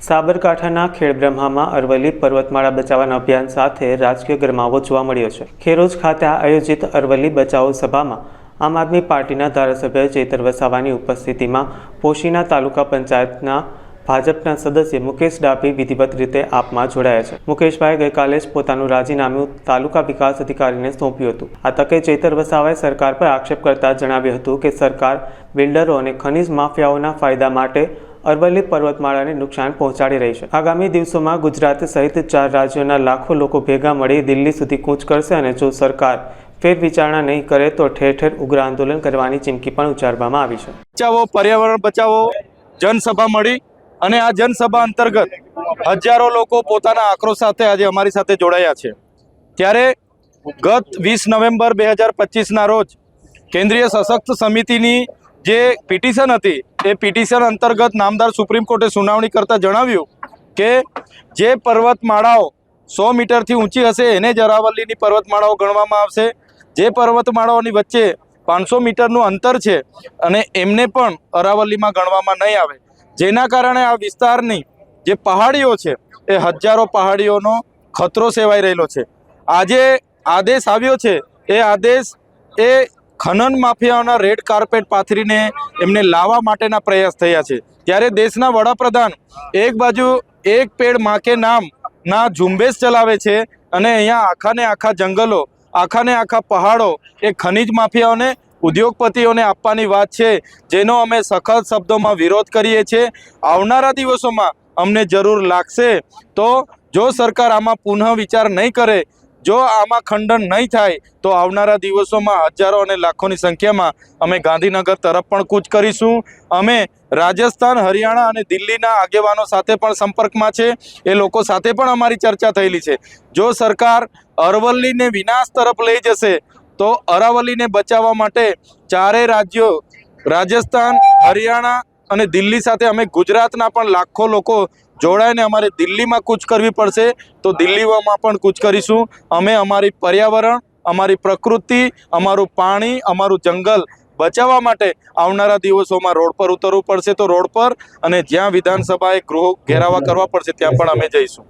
સાબરકાંઠાના ખેડબ્રહ્મામાં અરવલ્લી પર્વતમાળા બચાવવાના અભિયાન સાથે રાજકીય ગરમાવો જોવા મળ્યો છે। ખેરોજ ખાતે આયોજિત અરવલ્લી બચાવો સભામાં આમ આદમી પાર્ટીના ધારાસભ્ય ચેતર વસાવાની ઉપસ્થિતિમાં પોશીના તાલુકા પંચાયતના ભાજપના સદસ્ય મુકેશ ડાભી વિધિવત રીતે આપમાં જોડાયા છે। મુકેશભાઈ ગઈકાલે જ પોતાનું રાજીનામું તાલુકા વિકાસ અધિકારીને સોંપ્યું હતું। આ તકે ચેતર વસાવાએ સરકાર પર આક્ષેપ કરતા જણાવ્યું હતું કે સરકાર બિલ્ડરો અને ખનીજ માફિયાઓના ફાયદા માટે અરવલ્લી પર્વતમાળાને નુકસાન પહોંચાડી રહી છે। આગામી દિવસોમાં ગુજરાત સહિત 4 રાજ્યોના લાખો લોકો ભેગા મળી દિલ્હી સુધી કૂચ કરશે અને જો સરકાર ફેર વિચારણા નહીં કરે તો ઠેર ઠેર ઉગ્ર આંદોલન કરવાની ચીમકી પણ ઉચ્ચારવામાં આવી છે। બચાવો પર્યાવરણ બચાવો જનસભા મળી અને આ જનસભા અંતર્ગત હજારો લોકો પોતાના આક્રોશ સાથે આજે અમારી સાથે જોડાયા છે। ત્યારે ગત 20 નવેમ્બર 2025ના રોજ કેન્દ્રીય સશક્ત સમિતિની જે પિટિશન હતી એ પિટિશન અંતર્ગત નામદાર સુપ્રીમ કોર્ટે સુનાવણી કરતા જણાવ્યું કે જે પર્વતમાળાઓ 100 મીટરથી ઊંચી હશે એને જ અરાવલ્લીની પર્વતમાળાઓ ગણવામાં આવશે। જે પર્વતમાળાઓની વચ્ચે 500 મીટરનું અંતર છે અને એમને પણ અરાવલ્લીમાં ગણવામાં નહીં આવે, જેના કારણે આ વિસ્તારની જે પહાડીઓ છે એ હજારો પહાડીઓનો ખતરો સેવાઈ રહેલો છે। આજે આદેશ આવ્યો છે એ આદેશ એ ખનન માફિયાઓના રેડ કાર્પેટ પાથરીને એમને લાવવા માટેના પ્રયાસ થયા છે। ત્યારે દેશના વડાપ્રધાન એક બાજુ એક પેડ માં કે નામના ઝુંબેશ ચલાવે છે અને અહીંયા આખાને આખા જંગલો, આખાને આખા પહાડો એ ખનીજ માફિયાઓને, ઉદ્યોગપતિઓને આપવાની વાત છે, જેનો અમે સખત શબ્દોમાં વિરોધ કરીએ છીએ। આવનારા દિવસોમાં અમને જરૂર લાગશે તો જો સરકાર આમાં પુનઃ વિચાર નહીં કરે, જો આમાં ખંડન નહીં થાય તો આવનારા દિવસોમાં હજારો અને લાખોની સંખ્યામાં અમે ગાંધીનગર તરફ પણ કૂચ કરીશું। અમે રાજસ્થાન, હરિયાણા અને દિલ્હીના આગેવાનો સાથે પણ સંપર્કમાં છે, એ લોકો સાથે પણ અમારી ચર્ચા થયેલી છે। જો સરકાર અરવલ્લીને વિનાશ તરફ લઈ જશે તો અરાવલ્લીને બચાવવા માટે 4 રાજ્યો રાજસ્થાન, હરિયાણા અને દિલ્હી સાથે અમે ગુજરાતના પણ લાખો લોકો જોડાઈને અમારે દિલ્હીમાં કૂચ કરવી પડશે તો દિલ્હીમાં પણ કૂચ કરીશું। અમે અમારી પર્યાવરણ, અમારી પ્રકૃતિ, અમારું પાણી, અમારું જંગલ બચાવવા માટે આવનારા દિવસોમાં રોડ પર ઉતરવું પડશે તો રોડ પર, અને જ્યાં વિધાનસભાએ ગૃહ ઘેરાવા કરવા પડશે ત્યાં પણ અમે જઈશું।